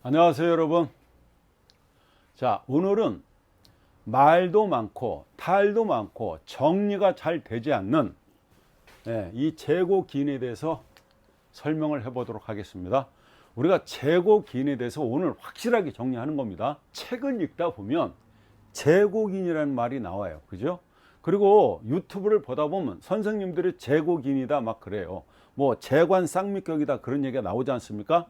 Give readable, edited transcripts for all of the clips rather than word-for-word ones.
안녕하세요 여러분. 자, 오늘은 말도 많고 탈도 많고 정리가 잘 되지 않는 이 재고 기인에 대해서 설명을 해보도록 하겠습니다. 우리가 재고 기인에 대해서 오늘 확실하게 정리하는 겁니다. 책을 읽다 보면 재고 기인이라는 말이 나와요, 그죠? 그리고 유튜브를 보다 보면 선생님들이 재고 기인이다 막 그래요. 뭐 재관 쌍미격이다 그런 얘기가 나오지 않습니까?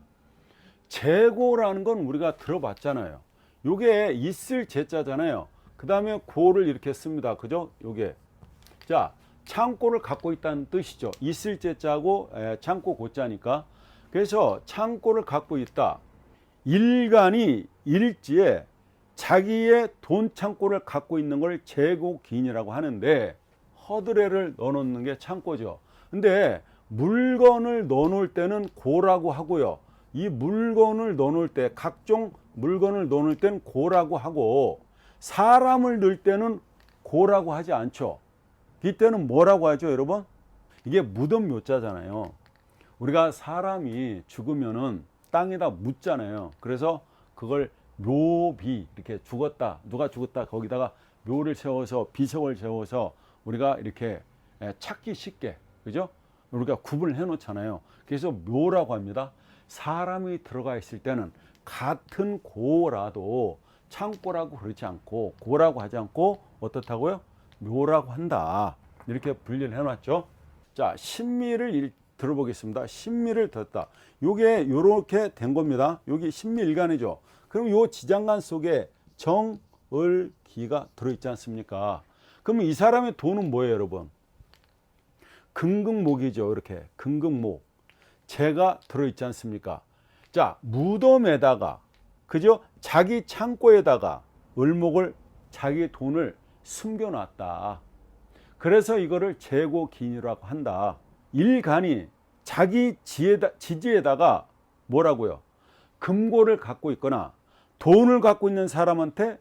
재고라는 건 우리가 들어봤잖아요. 요게 있을 재자잖아요. 그 다음에 고를 이렇게 씁니다. 그죠? 요게. 자, 창고를 갖고 있다는 뜻이죠. 있을 재자고 창고 고자니까. 그래서 창고를 갖고 있다. 일간이 일지에 자기의 돈 창고를 갖고 있는 걸 재고 기인이라고 하는데, 허드레를 넣어놓는 게 창고죠. 근데 물건을 넣어놓을 때는 고라고 하고요. 이 물건을 넣어놓을 때, 각종 물건을 넣어놓을 때는 고라고 하고, 사람을 넣을 때는 고라고 하지 않죠. 이때는 뭐라고 하죠, 여러분? 이게 무덤 묘자잖아요. 우리가 사람이 죽으면은 땅에다 묻잖아요. 그래서 그걸 묘비, 이렇게 죽었다, 누가 죽었다, 거기다가 묘를 세워서 비석을 세워서 우리가 이렇게 찾기 쉽게, 그죠? 우리가 구분을 해 놓잖아요. 그래서 묘라고 합니다. 사람이 들어가 있을 때는 같은 고라도 창고라고 그러지 않고, 고라고 하지 않고 어떻다고요? 묘라고 한다. 이렇게 분리를 해놨죠. 자, 신미를 들어보겠습니다. 신미를 들었다. 요게 요렇게 된 겁니다. 여기 신미일간이죠. 그럼 요 지장간 속에 정, 을, 기가 들어있지 않습니까? 그럼 이 사람의 돈은 뭐예요, 여러분? 금극목이죠. 이렇게 금극목. 재가 들어있지 않습니까? 자, 무덤에다가, 그죠? 자기 창고에다가 을목을, 자기 돈을 숨겨놨다. 그래서 이거를 재고 기인이라고 한다. 일간이 자기 지지에다가 뭐라고요? 금고를 갖고 있거나 돈을 갖고 있는 사람한테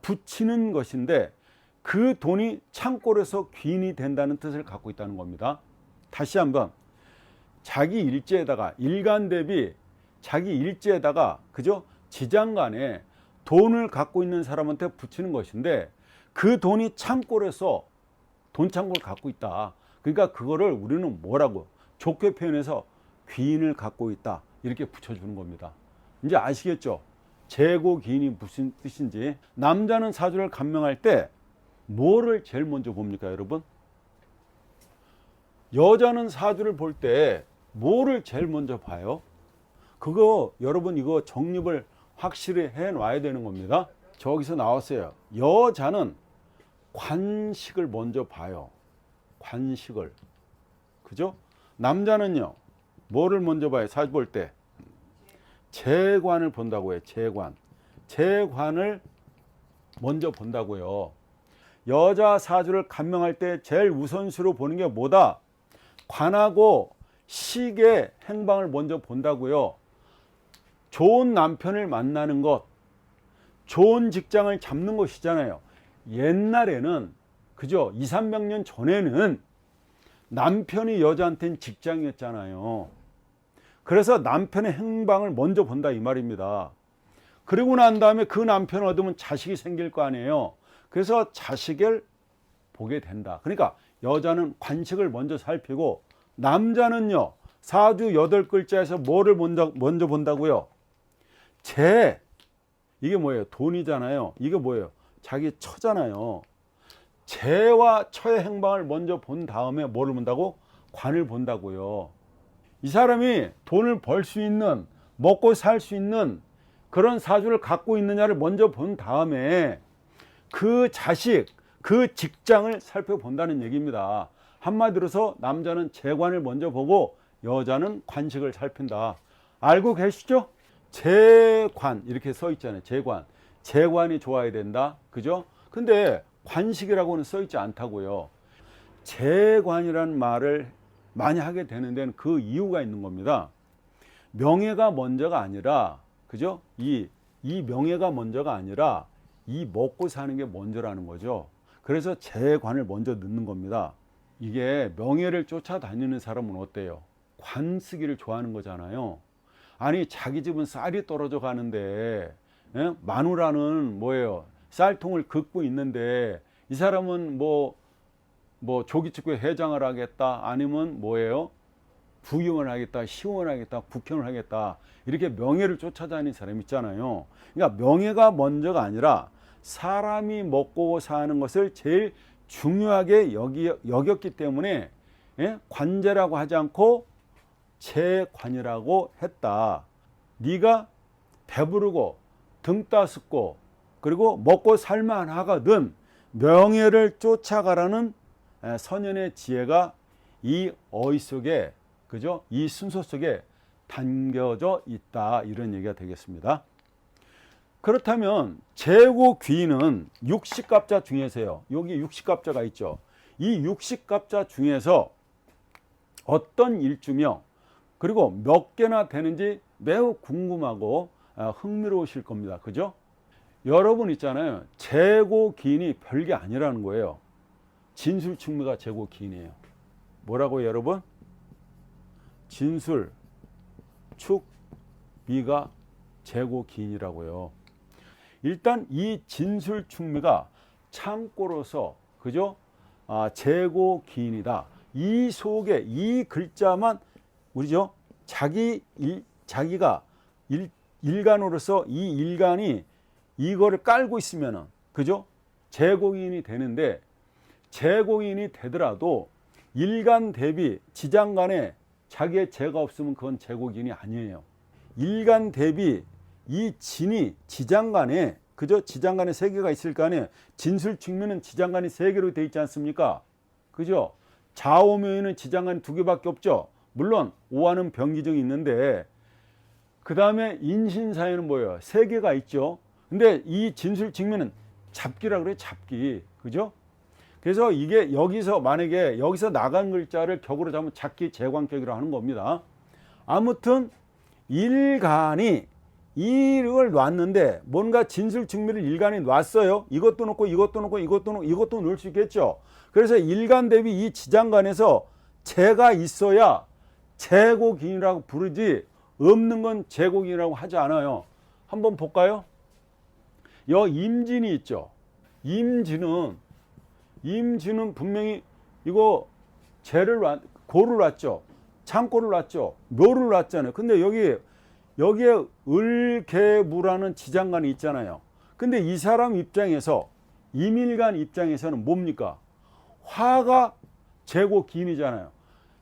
붙이는 것인데, 그 돈이 창고에서 귀인이 된다는 뜻을 갖고 있다는 겁니다. 다시 한번, 자기 일지에다가, 일간 대비 자기 일지에다가, 그죠? 지장간에 돈을 갖고 있는 사람한테 붙이는 것인데, 그 돈이 창고에서 돈 창고를 갖고 있다. 그러니까 그거를 우리는 뭐라고 좋게 표현해서 귀인을 갖고 있다, 이렇게 붙여주는 겁니다. 이제 아시겠죠? 재고 기인이 무슨 뜻인지. 남자는 사주를 감명할 때 뭐를 제일 먼저 봅니까, 여러분? 여자는 사주를 볼 때 뭐를 제일 먼저 봐요? 그거 여러분, 이거 정립을 확실히 해 놔야 되는 겁니다. 저기서 나왔어요. 여자는 관식을 먼저 봐요. 관식을. 그죠? 남자는요, 뭐를 먼저 봐요? 사주 볼 때 재관을 본다고 해요. 재관. 재관을 먼저 본다고요. 여자 사주를 감명할 때 제일 우선수로 보는 게 뭐다? 관하고 식의 행방을 먼저 본다고요. 좋은 남편을 만나는 것, 좋은 직장을 잡는 것이잖아요. 옛날에는, 그죠? 2, 300년 전에는 남편이 여자한테는 직장이었잖아요. 그래서 남편의 행방을 먼저 본다, 이 말입니다. 그리고 난 다음에 그 남편을 얻으면 자식이 생길 거 아니에요. 그래서 자식을 보게 된다. 그러니까 여자는 관식을 먼저 살피고, 남자는요, 사주 8글자에서 뭐를 먼저 본다고요? 재. 이게 뭐예요? 돈이잖아요. 이게 뭐예요? 자기 처잖아요. 재와 처의 행방을 먼저 본 다음에 뭐를 본다고? 관을 본다고요. 이 사람이 돈을 벌 수 있는, 먹고 살 수 있는 그런 사주를 갖고 있느냐를 먼저 본 다음에 그 자식, 그 직장을 살펴본다는 얘기입니다. 한마디로서 남자는 재관을 먼저 보고 여자는 관식을 살핀다. 알고 계시죠? 재관 이렇게 써 있잖아요. 재관. 재관이 좋아야 된다. 그죠? 근데 관식이라고는 써 있지 않다고요. 재관이라는 말을 많이 하게 되는 데는 그 이유가 있는 겁니다. 명예가 먼저가 아니라, 그죠? 이 명예가 먼저가 아니라 이 먹고 사는 게 먼저라는 거죠. 그래서 재관을 먼저 넣는 겁니다. 이게 명예를 쫓아다니는 사람은 어때요? 관 쓰기를 좋아하는 거잖아요. 아니 자기 집은 쌀이 떨어져 가는데 마누라는 뭐예요? 쌀통을 긋고 있는데 이 사람은 뭐 조기축구 회장을 하겠다 아니면 뭐예요? 부임을 하겠다, 시원을 하겠다, 국회의원을 하겠다 이렇게 명예를 쫓아다니는 사람 있잖아요. 그러니까 명예가 먼저가 아니라 사람이 먹고 사는 것을 제일 중요하게 여겼기 때문에 관제라고 하지 않고 재관이라고 했다. 네가 배부르고 등 따숩고 그리고 먹고 살만하거든 명예를 쫓아가라는 선현의 지혜가 이 어휘 속에 그죠? 이 순서 속에 담겨져 있다 이런 얘기가 되겠습니다. 그렇다면 재고 귀인은 육식갑자 중에서요. 여기 육식갑자가 있죠. 이 육식갑자 중에서 어떤 일주며 그리고 몇 개나 되는지 매우 궁금하고 흥미로우실 겁니다. 그죠? 여러분 있잖아요. 재고 기인이 별게 아니라는 거예요. 진술충미가 재고 기인이에요. 뭐라고요, 여러분? 진술, 축, 미가 재고 기인이라고요. 일단 이 진술충미가 창고로서 그죠? 재고 기인이다. 이 속에 이 글자만 우리죠? 자기가 일간으로서 이 일간이 이거를 깔고 있으면은 그죠? 재고기인이 되는데 재고기인이 되더라도 일간 대비 지장간에 자기의 재가 없으면 그건 재고기인이 아니에요. 일간 대비 이 진이 지장간에 그죠? 지장간에 세 개가 있을 거 아니에요. 진술충미는 지장간이 세 개로 돼 있지 않습니까? 그죠? 좌오묘에는 지장간이 두 개밖에 없죠. 물론 오화는 병기증이 있는데 그 다음에 인신사에는 뭐예요? 세 개가 있죠. 근데 이 진술직면은 잡기라 그래요. 잡기. 그죠? 그래서 이게 여기서 만약에 여기서 나간 글자를 격으로 잡으면 잡기 재관격이라고 하는 겁니다. 아무튼 일간이 이를 놨는데 뭔가 진술직면을 일간이 놨어요. 이것도 놓고 이것도 놓고 이것도 놓고 이것도 넣을 수 있겠죠. 그래서 일간 대비 이 지장간에서 재가 있어야 재고기인이라고 부르지 없는 건 재고기인이라고 하지 않아요. 한번 볼까요? 여 임진이 있죠. 임진은 분명히 이거 고를 놨죠. 창고를 놨죠. 묘를 놨잖아요. 근데 여기에 을개무라는 지장간이 있잖아요. 근데 이 사람 입장에서 임일간 입장에서는 뭡니까? 화가 재고기인이잖아요.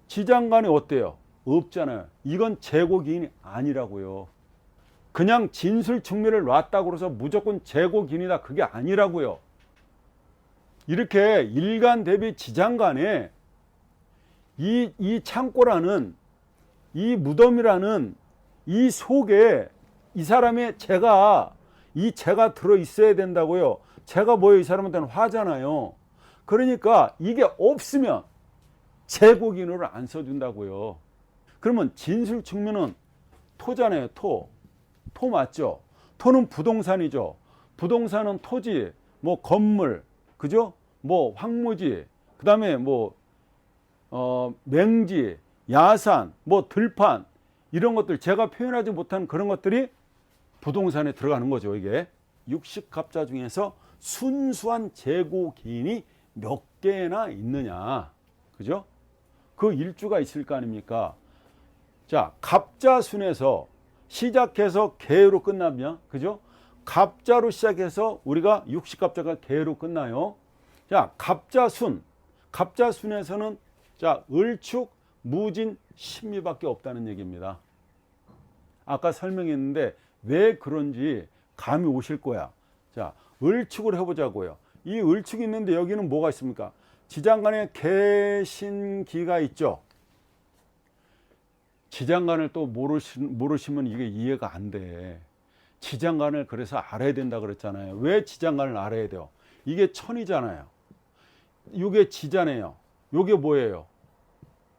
지장간이 어때요? 없잖아요. 이건 재고기인이 아니라고요. 그냥 진술충미를 놨다고 해서 무조건 재고기인이다 그게 아니라고요. 이렇게 일간 대비 지장간에 이 창고라는 이 무덤이라는 이 속에 이 사람의 이 재가 들어 있어야 된다고요. 재가 뭐예요? 이 사람한테는 화잖아요. 그러니까 이게 없으면 재고기인으로 안 써준다고요. 그러면 진술충미는 토잖아요. 토 맞죠? 토는 부동산이죠. 부동산은 토지, 뭐 건물, 그죠? 뭐 황무지, 그 다음에 뭐 맹지, 야산, 뭐 들판 이런 것들 제가 표현하지 못한 그런 것들이 부동산에 들어가는 거죠. 이게 육식갑자 중에서 순수한 재고기인이 몇 개나 있느냐, 그죠? 그 일주가 있을 거 아닙니까? 자, 갑자순에서 시작해서 개로 끝나면, 그죠? 갑자로 시작해서 우리가 육식갑자가 개로 끝나요. 자, 갑자순에서는 자, 을축, 무진, 신미밖에 없다는 얘기입니다. 아까 설명했는데 왜 그런지 감이 오실 거야. 자, 을축을 해보자고요. 이 을축이 있는데 여기는 뭐가 있습니까? 지장간에 개신기가 있죠. 지장간을 또 모르시면 이게 이해가 안 돼. 지장간을 그래서 알아야 된다 그랬잖아요. 왜 지장간을 알아야 돼요? 이게 천이잖아요. 이게 지잖아요. 이게 뭐예요?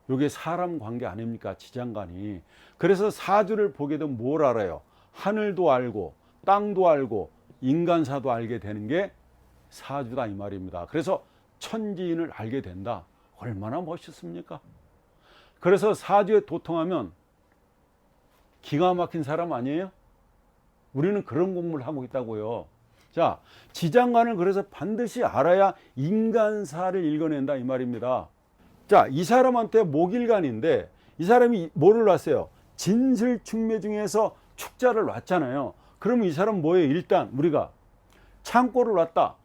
이게 사람 관계 아닙니까? 지장간이. 그래서 사주를 보게 되면 뭘 알아요? 하늘도 알고 땅도 알고 인간사도 알게 되는 게 사주다 이 말입니다. 그래서 천지인을 알게 된다. 얼마나 멋있습니까? 그래서 사주에 도통하면 기가 막힌 사람 아니에요? 우리는 그런 공부를 하고 있다고요. 자, 지장간을 그래서 반드시 알아야 인간사를 읽어낸다 이 말입니다. 자, 이 사람한테 목일간인데 이 사람이 뭐를 놨어요? 진술충묘 중에서 축자를 놨잖아요. 그러면 이 사람은 뭐예요? 일단 우리가 창고를 놨다,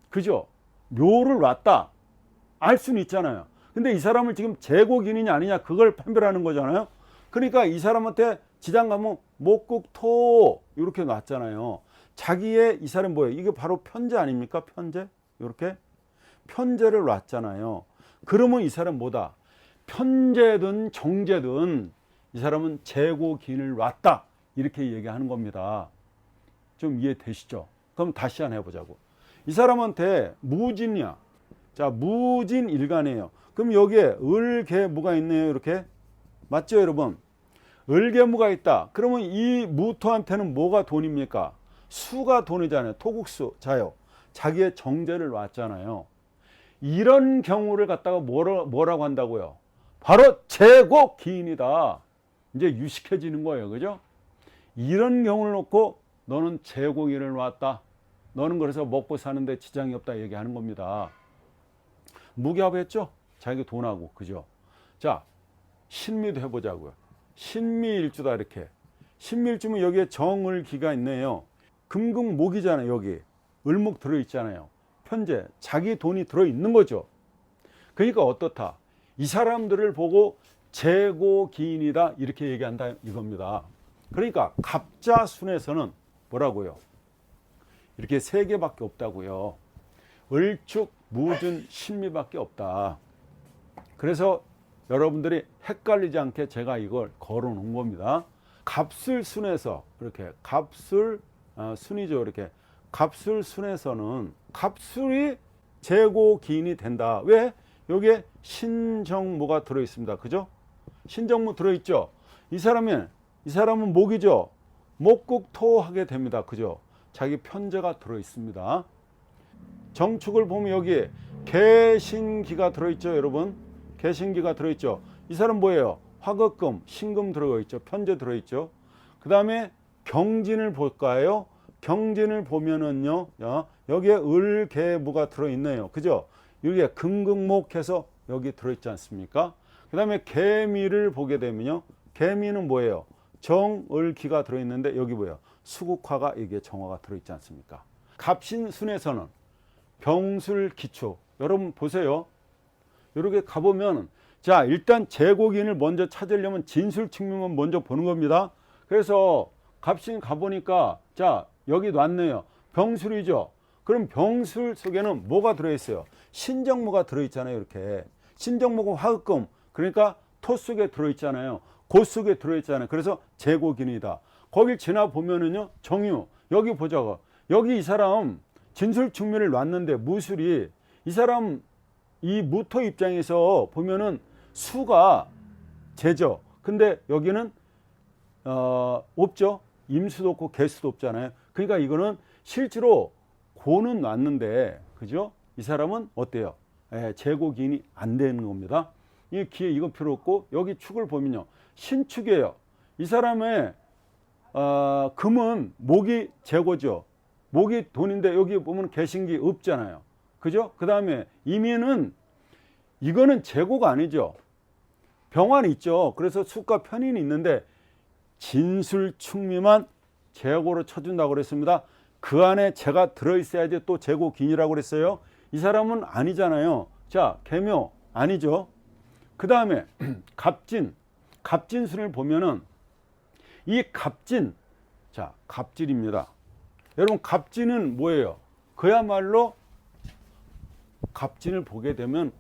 그죠? 묘를 놨다 알 수는 있잖아요. 근데 이 사람을 지금 재고기인이냐 아니냐 그걸 판별하는 거잖아요. 그러니까 이 사람한테 지장 가면 목국토 이렇게 놨잖아요. 자기의 이 사람 뭐예요? 이게 바로 편제 아닙니까? 편제? 이렇게 편제를 놨잖아요. 그러면 이 사람 뭐다? 편제든 정제든 이 사람은 재고기인을 놨다 이렇게 얘기하는 겁니다. 좀 이해되시죠? 그럼 다시 한번 해보자고. 이 사람한테 무진이야. 자, 무진일간이에요. 그럼 여기에 을개무가 있네요. 이렇게 맞죠 여러분? 을개무가 있다. 그러면 이 무토한테는 뭐가 돈입니까? 수가 돈이잖아요. 토국수. 자요. 자기의 정제를 놨잖아요. 이런 경우를 갖다가 뭐라고 한다고요? 바로 재고기인이다. 이제 유식해지는 거예요. 그죠? 이런 경우를 놓고 너는 재고기인을 놨다. 너는 그래서 먹고 사는데 지장이 없다 얘기하는 겁니다. 무기합했죠? 자기 돈하고. 그죠? 자, 신미도 해보자고요. 신미일주다 이렇게. 신미일주면 여기에 정을기가 있네요. 금극목이잖아요. 여기 을목 들어있잖아요. 편제 자기 돈이 들어있는 거죠. 그러니까 어떻다? 이 사람들을 보고 재고기인이다 이렇게 얘기한다 이겁니다. 그러니까 갑자순에서는 뭐라고요? 이렇게 세 개밖에 없다고요. 을축, 무준, 신미밖에 없다. 그래서 여러분들이 헷갈리지 않게 제가 이걸 걸어 놓은 겁니다. 갑술순에서 이렇게 갑술 순이죠. 이렇게 갑술순에서는 갑술이 재고기인이 된다. 왜? 여기에 신정무가 들어 있습니다. 그죠? 신정무 들어 있죠. 이 사람은 목이죠. 목국토하게 됩니다. 그죠? 자기 편제가 들어 있습니다. 정축을 보면 여기에 개신기가 들어 있죠, 여러분. 개신기가 들어 있죠. 이 사람 뭐예요? 화극금, 신금 들어 있죠. 편제 들어 있죠. 그다음에 경진을 볼까요? 경진을 보면은요, 여기에 을개무가 들어 있네요. 그죠? 여기에 금극목해서 여기 들어 있지 않습니까? 그다음에 개미를 보게 되면요. 개미는 뭐예요? 정을기가 들어 있는데 여기 뭐예요? 수국화가 이게 정화가 들어 있지 않습니까? 갑신순에서는 병술기축. 여러분 보세요. 이렇게 가보면 자, 일단 재고기인을 먼저 찾으려면 진술측면만 먼저 보는 겁니다. 그래서 갑신 가보니까 자, 여기 놨네요. 병술이죠. 그럼 병술 속에는 뭐가 들어있어요? 신정무가 들어있잖아요. 이렇게 신정무가 화극금, 그러니까 토 속에 들어있잖아요. 고 속에 들어있잖아요. 그래서 재고기인이다. 거길 지나 보면은요, 정유. 여기 보자고. 여기 이 사람 진술측면을 놨는데 무술이 이 사람 이 무토 입장에서 보면은 수가 재죠. 근데 여기는 없죠. 임수도 없고 개수도 없잖아요. 그러니까 이거는 실제로 고는 놨는데, 그죠? 이 사람은 어때요? 재고기인이 안 되는 겁니다. 이 기에 이거 필요 없고, 여기 축을 보면요, 신축이에요. 이 사람의 금은 목이 재고죠. 목이 돈인데 여기 보면 개신기 없잖아요. 그죠? 그 다음에 이민은 이거는 재고가 아니죠. 병환이 있죠. 그래서 수과 편인이 있는데 진술충미만 재고로 쳐준다고 그랬습니다. 그 안에 재가 들어있어야지 또 재고기인이라고 그랬어요. 이 사람은 아니잖아요. 자, 개묘 아니죠. 그 다음에 갑진순을 보면은 이 갑진, 자, 갑질입니다. 여러분 갑진은 뭐예요? 그야말로 갑진을 보게 되면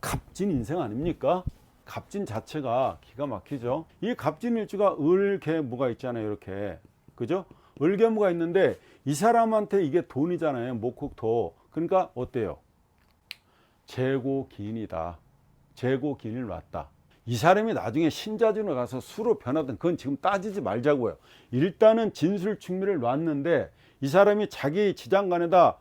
갑진 인생 아닙니까? 갑진 자체가 기가 막히죠. 이 갑진일주가 을개무가 있잖아요. 이렇게, 그죠? 을개무가 있는데 이 사람한테 이게 돈이잖아요. 목국토. 그러니까 어때요? 재고기인이다. 재고기인을 놨다. 이 사람이 나중에 신자진으로 가서 수로 변하든 그건 지금 따지지 말자고요. 일단은 진술충미를 놨는데 이 사람이 자기 지장간에다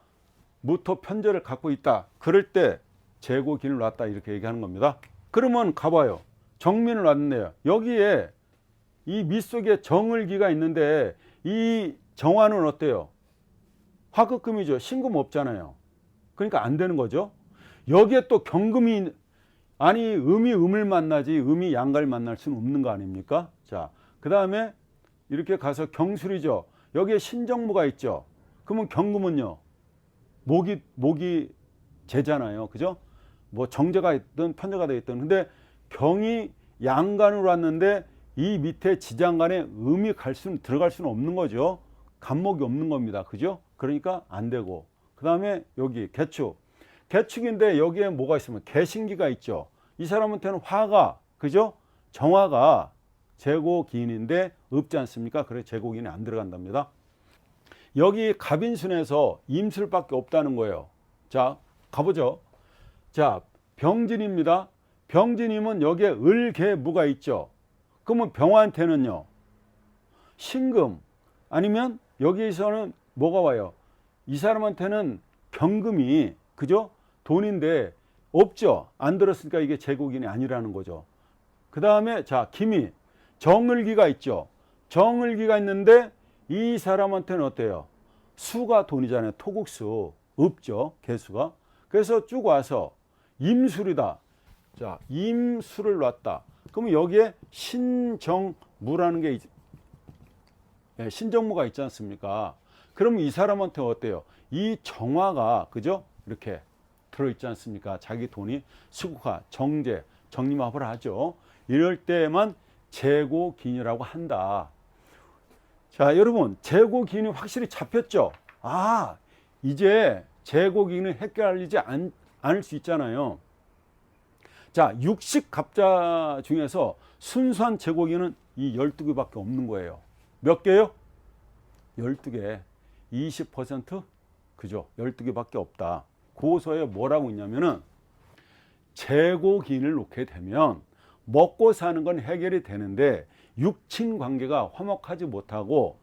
무토 편제를 갖고 있다. 그럴 때 재고기인을 놨다 이렇게 얘기하는 겁니다. 그러면 가봐요. 정민을 놨네요. 여기에 이 밑 속에 정을기가 있는데 이 정화는 어때요? 화급금이죠. 신금 없잖아요. 그러니까 안 되는 거죠. 여기에 또 경금이, 아니 음이 음을 만나지 음이 양가를 만날 수는 없는 거 아닙니까? 자, 그 다음에 이렇게 가서 경술이죠. 여기에 신정무가 있죠. 그러면 경금은요, 목이 제잖아요. 그죠? 뭐 정제가 있든 편제가 되어 있든. 근데 경이 양간으로 왔는데 이 밑에 지장간에 음이 들어갈 수는 없는 거죠. 간목이 없는 겁니다. 그죠? 그러니까 안 되고. 그 다음에 여기 개축. 개축인데 여기에 뭐가 있으면 개신기가 있죠. 이 사람한테는 화가, 그죠? 정화가 재고기인인데 없지 않습니까? 그래서 재고기인이 안 들어간답니다. 여기 갑인순에서 임술밖에 없다는 거예요. 자, 가보죠. 자, 병진입니다. 병진이면 여기에 을개무가 있죠. 그러면 병한테는요, 신금, 아니면 여기에서는 뭐가 와요? 이 사람한테는 경금이, 그죠? 돈인데 없죠. 안 들었으니까 이게 재고기인이 아니라는 거죠. 그 다음에 자, 기미, 정을기가 있죠. 정을기가 있는데 이 사람한테는 어때요? 수가 돈이잖아요. 토국수 없죠. 개수가. 그래서 쭉 와서 임술이다. 자, 임술을 놨다. 그러면 여기에 신정무라는 게 신정무가 있지 않습니까? 그러면 이 사람한테 어때요? 이 정화가, 그죠? 이렇게 들어있지 않습니까? 자기 돈이 수국화, 정제, 정림합을 하죠. 이럴 때만 재고기인이라고 한다. 자, 여러분, 재고기인이 확실히 잡혔죠? 아, 이제 재고기인은 헷갈리지 않을 수 있잖아요. 자, 육식갑자 중에서 순수한 재고기인은 이 12개밖에 없는 거예요. 몇 개요? 12개. 20%? 그죠? 12개밖에 없다. 고소에 뭐라고 있냐면은 재고기인을 놓게 되면 먹고 사는 건 해결이 되는데 육친 관계가 화목하지 못하고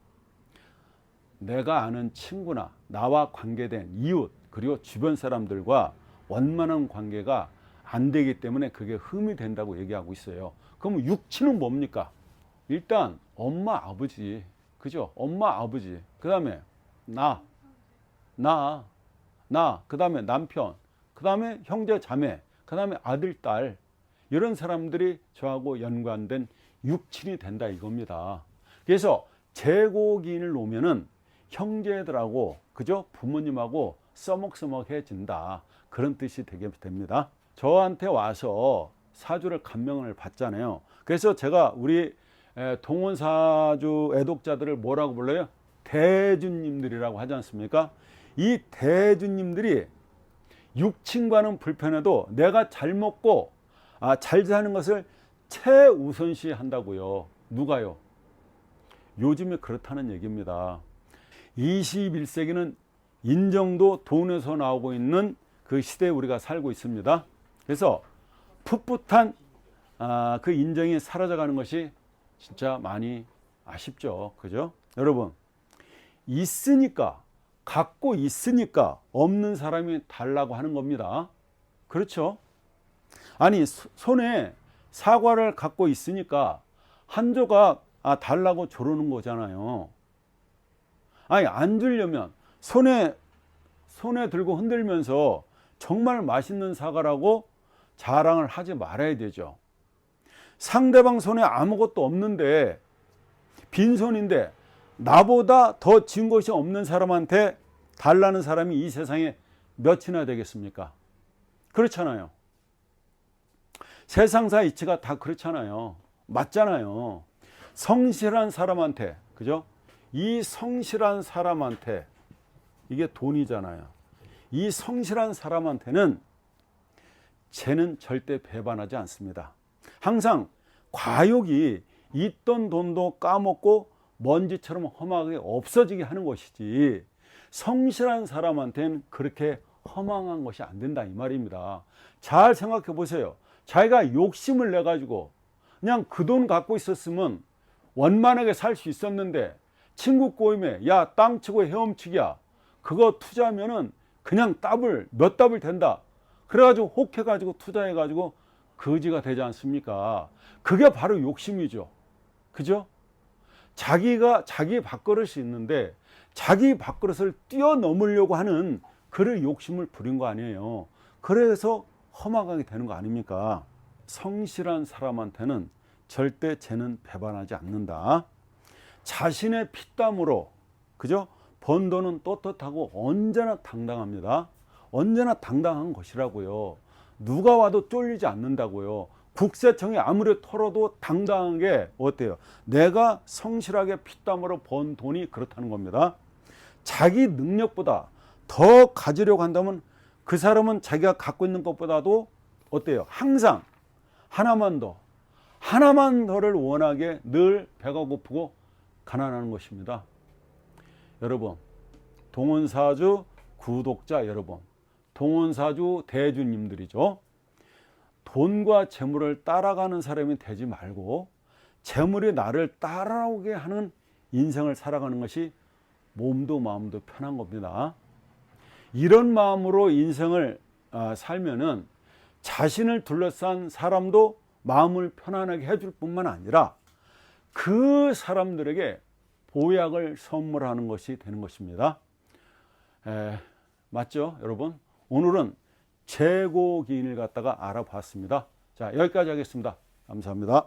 내가 아는 친구나 나와 관계된 이웃 그리고 주변 사람들과 원만한 관계가 안 되기 때문에 그게 흠이 된다고 얘기하고 있어요. 그럼 육친은 뭡니까? 일단 엄마 아버지, 그죠? 엄마 아버지, 그 다음에 그 다음에 남편, 그 다음에 형제 자매, 그 다음에 아들 딸, 이런 사람들이 저하고 연관된 육친이 된다 이겁니다. 그래서 재고기인을 놓으면은 형제들하고, 그죠? 부모님하고 써먹써먹해진다, 그런 뜻이 되게 됩니다. 저한테 와서 사주를 감명을 받잖아요. 그래서 제가 우리 동원사주 애독자들을 뭐라고 불러요? 대주님들이라고 하지 않습니까? 이 대주님들이 육친과는 불편해도 내가 잘 먹고 잘 사는 것을 최우선시 한다고요. 누가요? 요즘에 그렇다는 얘기입니다. 21세기는 인정도 돈에서 나오고 있는 그 시대에 우리가 살고 있습니다. 그래서 풋풋한 그 인정이 사라져가는 것이 진짜 많이 아쉽죠. 그죠? 여러분, 있으니까, 갖고 있으니까 없는 사람이 달라고 하는 겁니다. 그렇죠? 아니, 손에 사과를 갖고 있으니까 한 조각 달라고 조르는 거잖아요. 아니, 안 주려면 손에 들고 흔들면서 정말 맛있는 사과라고 자랑을 하지 말아야 되죠. 상대방 손에 아무것도 없는데, 빈손인데 나보다 더 진 것이 없는 사람한테 달라는 사람이 이 세상에 몇이나 되겠습니까? 그렇잖아요. 세상사 이치가 다 그렇잖아요. 맞잖아요. 성실한 사람한테, 그죠? 이 성실한 사람한테, 이게 돈이잖아요. 이 성실한 사람한테는 쟤는 절대 배반하지 않습니다. 항상 과욕이 있던 돈도 까먹고 먼지처럼 험하게 없어지게 하는 것이지, 성실한 사람한테는 그렇게 허망한 것이 안 된다 이 말입니다. 잘 생각해 보세요. 자기가 욕심을 내 가지고 그냥 그 돈 갖고 있었으면 원만하게 살 수 있었는데, 친구 꼬임에 야 땅 치고 헤엄치기야, 그거 투자하면은 그냥 몇 답을 된다, 그래가지고 혹해가지고 투자해가지고 거지가 되지 않습니까? 그게 바로 욕심이죠. 그죠? 자기가 자기 밥그릇이 있는데 자기 밥그릇을 뛰어넘으려고 하는 그런 욕심을 부린 거 아니에요. 그래서 허망하게 되는 거 아닙니까? 성실한 사람한테는 절대 죄는 배반하지 않는다. 자신의 피땀으로, 그죠? 번 돈은 떳떳하고 언제나 당당합니다. 언제나 당당한 것이라고요. 누가 와도 쫄리지 않는다고요. 국세청이 아무리 털어도 당당한 게 어때요? 내가 성실하게 피땀으로 번 돈이 그렇다는 겁니다. 자기 능력보다 더 가지려고 한다면 그 사람은 자기가 갖고 있는 것보다도 어때요? 항상 하나만 더를 원하게 늘 배가 고프고 가난하는 것입니다. 여러분, 동원사주 구독자 여러분, 동원사주 대주님들이죠. 돈과 재물을 따라가는 사람이 되지 말고 재물이 나를 따라오게 하는 인생을 살아가는 것이 몸도 마음도 편한 겁니다. 이런 마음으로 인생을 살면은 자신을 둘러싼 사람도 마음을 편안하게 해줄 뿐만 아니라 그 사람들에게 보약을 선물하는 것이 되는 것입니다. 맞죠, 여러분? 오늘은 재고기인을 갖다가 알아봤습니다. 자, 여기까지 하겠습니다. 감사합니다.